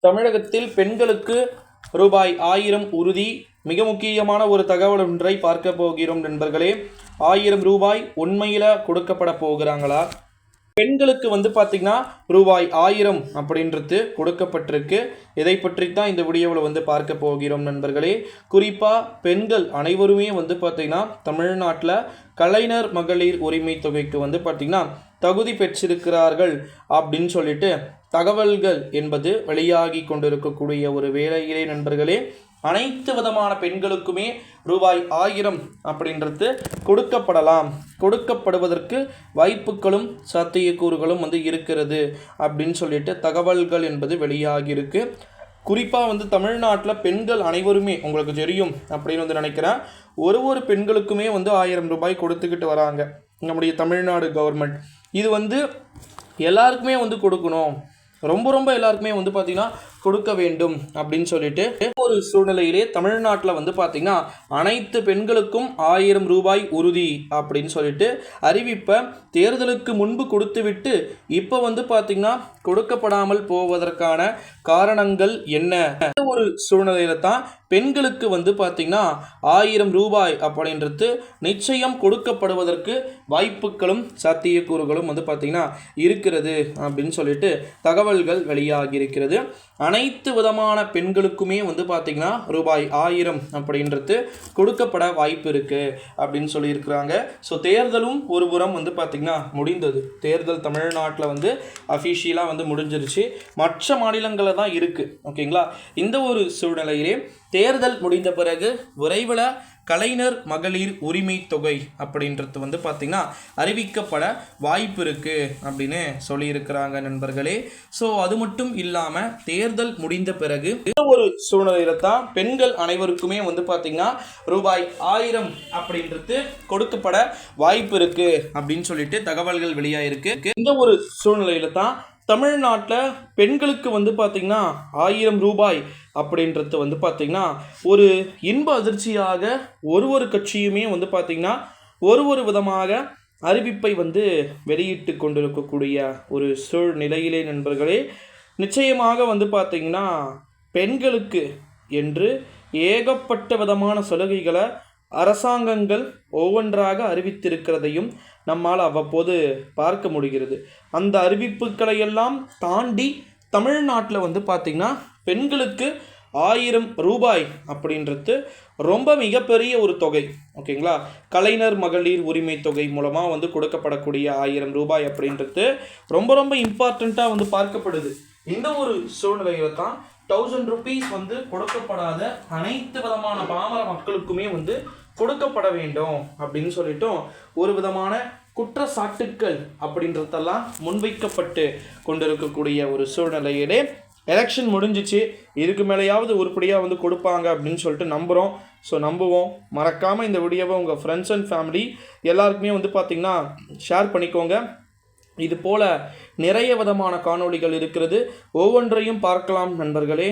தமிழகத்தில் பெண்களுக்கு ரூபாய் 1000 உறுதி. மிக முக்கியமான ஒரு தகவல் ஒன்றை பார்க்க போகிறோம் நண்பர்களே. 1000 ரூபாய் உண்மையில் கொடுக்கப்பட போகிறாங்களா? பெண்களுக்கு பார்த்தீங்கன்னா ரூபாய் 1000 அப்படின்றது கொடுக்கப்பட்டிருக்கு. இதை பற்றி தான் இந்த வீடியோவில் பார்க்க போகிறோம் நண்பர்களே. குறிப்பாக பெண்கள் அனைவருமே பார்த்தீங்கன்னா தமிழ்நாட்டில் கலைஞர் மகளிர் உரிமை தொகைக்கு பார்த்தீங்கன்னா தகுதி பெற்றிருக்கிறார்கள் அப்படின்னு சொல்லிட்டு தகவல்கள் என்பது வெளியாகி கொண்டிருக்கக்கூடிய ஒரு வேளையிலே நண்பர்களே, அனைத்து விதமான பெண்களுக்குமே ரூபாய் 1000 அப்படின்றது கொடுக்கப்படலாம். கொடுக்கப்படுவதற்கு வாய்ப்புகளும் சாத்தியக்கூறுகளும் இருக்கிறது அப்படின்னு சொல்லிட்டு தகவல்கள் என்பது வெளியாகி இருக்கு. குறிப்பாக தமிழ்நாட்டில் பெண்கள் அனைவருமே உங்களுக்கு தெரியும் அப்படின்னு நினைக்கிறேன். ஒரு பெண்களுக்குமே 1000 ரூபாய் கொடுத்துக்கிட்டு வராங்க நம்முடைய தமிழ்நாடு கவர்மெண்ட். இது எல்லாருக்குமே கொடுக்கணும், ரொம்ப எல்லாருக்குமே பார்த்தீங்கன்னா கொடுக்க வேண்டும் அப்படின்னு சொல்லிட்டு ஒரு சூழ்நிலையிலே தமிழ்நாட்டில் பார்த்தீங்கன்னா அனைத்து பெண்களுக்கும் 1000 ரூபாய் உறுதி அப்படின்னு சொல்லிட்டு அறிவிப்பை தேர்தலுக்கு முன்பு கொடுத்துவிட்டு இப்போ பார்த்தீங்கன்னா கொடுக்கப்படாமல் போவதற்கான காரணங்கள் என்ன? ஒரு சூழ்நிலையில தான் பெண்களுக்கு பார்த்தீங்கன்னா 1000 ரூபாய் அப்படின்றது நிச்சயம் கொடுக்கப்படுவதற்கு வாய்ப்புகளும் சாத்தியக்கூறுகளும் பார்த்தீங்கன்னா இருக்கிறது அப்படின்னு சொல்லிட்டு தகவல்கள் வெளியாகி இருக்கிறது. அனைத்து விதமான பெண்களுக்குமே பார்த்தீங்கன்னா ரூபாய் 1000 அப்படின்றது கொடுக்கப்பட வாய்ப்பு இருக்குது அப்படின்னு சொல்லியிருக்கிறாங்க. ஸோ தேர்தலும் ஒரு புறம் பார்த்தீங்கன்னா முடிந்தது. தேர்தல் தமிழ்நாட்டில் அஃபிஷியலாக முடிஞ்சிருச்சு. மற்ற மாநிலங்களில் தான் இருக்குது. ஓகேங்களா? இந்த ஒரு சூழ்நிலையிலே தேர்தல் முடிந்த பிறகு விரைவில் கலைஞர் மகளிர் உரிமை தொகை அப்படின்றது பார்த்தீங்கன்னா அறிவிக்கப்பட வாய்ப்பு இருக்குது அப்படின்னு சொல்லியிருக்கிறாங்க நண்பர்களே. ஸோ அது மட்டும் இல்லாமல் தேர்தல் முடிந்த பிறகு ஒரு சூழ்நிலையில தான் பெண்கள் அனைவருக்குமே பார்த்தீங்கன்னா ரூபாய் 1000 அப்படின்றது கொடுக்கப்பட வாய்ப்பு இருக்குது அப்படின்னு சொல்லிட்டு தகவல்கள் வெளியாயிருக்கு. இந்த ஒரு சூழ்நிலையில தான் தமிழ்நாட்டில் பெண்களுக்கு பார்த்தீங்கன்னா 1000 ரூபாய் அப்படின்றது பார்த்தீங்கன்னா ஒரு இன்ப அதிர்ச்சியாக ஒரு கட்சியுமே பார்த்தீங்கன்னா ஒரு விதமாக அறிவிப்பை வெளியிட்டு கொண்டிருக்கக்கூடிய ஒரு சூழ்நிலையிலே நண்பர்களே, நிச்சயமாக பார்த்தீங்கன்னா பெண்களுக்கு என்று ஏகப்பட்ட விதமான சலுகைகளை அரசாங்கங்கள் ஒவ்வொன்றாக அறிவித்திருக்கிறதையும் நம்மால் அவ்வப்போது பார்க்க முடிகிறது. அந்த அறிவிப்புகளை எல்லாம் தாண்டி தமிழ்நாட்டில் பார்த்தீங்கன்னா பெண்களுக்கு 1000 ரூபாய் அப்படின்றது ரொம்ப மிகப்பெரிய ஒரு தொகை. ஓகேங்களா? கலைஞர் மகளிர் உரிமை தொகை மூலமாக கொடுக்கப்படக்கூடிய 1000 ரூபாய் அப்படின்றது ரொம்ப இம்பார்ட்டண்ட்டாக பார்க்கப்படுது. இந்த ஒரு சூழ்நிலையில் தான் 1000 ருபீஸ் கொடுக்கப்படாத அனைத்து விதமான பாமர மக்களுக்குமே கொடுக்கப்பட வேண்டும் அப்படின்னு சொல்லிட்டும் ஒரு விதமான குற்றச்சாட்டுக்கள் அப்படின்றதெல்லாம் முன்வைக்கப்பட்டு கொண்டிருக்கக்கூடிய ஒரு சூழ்நிலையிலே எலெக்ஷன் முடிஞ்சிச்சு. இதுக்கு மேலேயாவது உருப்படியாக கொடுப்பாங்க அப்படின்னு சொல்லிட்டு நம்புகிறோம். ஸோ நம்புவோம். மறக்காமல் இந்த வீடியோவை உங்கள் ஃப்ரெண்ட்ஸ் அண்ட் ஃபேமிலி எல்லாருக்குமே பார்த்திங்கன்னா ஷேர் பண்ணிக்கோங்க. இது போல் நிறைய விதமான காணொளிகள் இருக்கிறது. ஒவ்வொன்றையும் பார்க்கலாம் நண்பர்களே.